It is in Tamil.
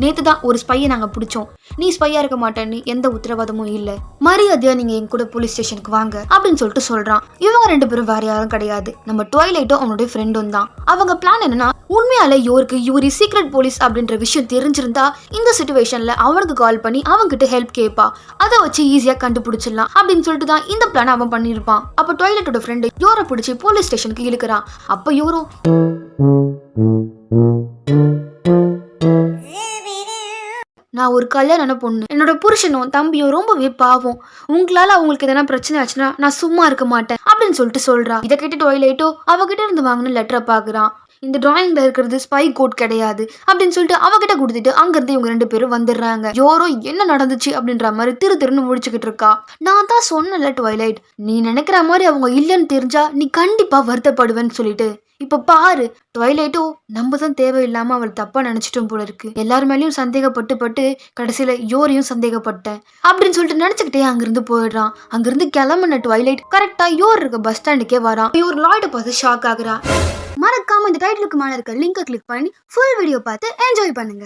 நேத்து தான் ஒரு ஸ்பையை நாங்க பிடிச்சோம். நீ ஸ்பையா இருக்க மாட்டேன்னு எந்த உத்தரவாதமும் இல்ல. மரியாதையா நீங்க என் கூட போலீஸ் ஸ்டேஷனுக்கு வாங்க அப்படின்னு சொல்லிட்டு சொல்றான். இவங்க 2 பேரும் வேற யாரும் கிடையாது, நம்ம ட்வைலைட்டும் அவனுடைய ஃப்ரெண்டும் தான். அவங்க பிளான் என்னன்னா, உண்மையால யூரி சீக்ரெட் போலீஸ் அப்படின்ற விஷயம் தெரிஞ்சிருந்தா இந்த சிச்சுவேஷன்ல அவனுக்கு கால் பண்ணி அவன்கிட்ட ஹெல்ப் கேட்பா. அதை வச்சு ஈஸியா கண்டுபிடிச்சிடலாம் அப்படின்னு சொல்லிட்டு தான் இந்த பிளான் அவன் பண்ணிருப்பான். அப்ப ட்வைலைட்டோட ஃப்ரெண்டு யோரை பிடிச்சி போலீஸ் ஸ்டேஷனுக்கு இழுக்கிறான். அப்ப யோரும் நான் ஒரு கல்யாண பொண்ணு, என்னோட புருஷனும் தம்பியும் ரொம்பவே பாவம், உங்களால அவங்களுக்கு எதனா பிரச்சனை ஆச்சுன்னா நான் சும்மா இருக்க மாட்டேன் அப்படின்னு சொல்லிட்டு சொல்றா. இதை கேட்டு ட்வைலைட்டோ அவகிட்ட இருந்து வாங்கின லெட்டரை பாக்குறான். இந்த டிராயிங்ல இருக்கிறது ஸ்பை கோட் கிடையாது அப்படின்னு சொல்லிட்டு அவகிட்ட கொடுத்துட்டு அங்கிருந்து இவங்க 2 பேரும் வந்துடுறாங்க. யோரோ என்ன நடந்துச்சு அப்படின்ற மாதிரி திருன்னு முடிச்சுக்கிட்டு இருக்கா. நான் தான் சொன்னல ட்வைலைட், நீ நினைக்கிற மாதிரி அவங்க இல்லைன்னு தெரிஞ்சா நீ கண்டிப்பா வருத்தப்படுவேன்னு சொல்லிட்டு. இப்ப பாரு, ட்வைலைட்டோ நம்ம தான் தேவையில்லாம அவள் தப்பா நினைச்சிட்டோம் போல இருக்கு, எல்லாரு மேலயும் சந்தேகப்பட்டு கடைசியில யோரையும் சந்தேகப்பட்டேன் அப்படின்னு சொல்லிட்டு நினைச்சுக்கிட்டே அங்கிருந்து போயிடுறான். அங்கிருந்து கிளம்பின ட்வைலைட் கரெக்டா யோர் இருக்க பஸ் ஸ்டாண்டுக்கே வரான். யோர் லாய்ட பார்த்து ஷாக் ஆகுறா. மறக்காம இந்த டைட்டிலுக்கு மேல இருக்க லிங்கை கிளிக் பண்ணி ஃபுல் வீடியோ பார்த்து என்ஜாய் பண்ணுங்க.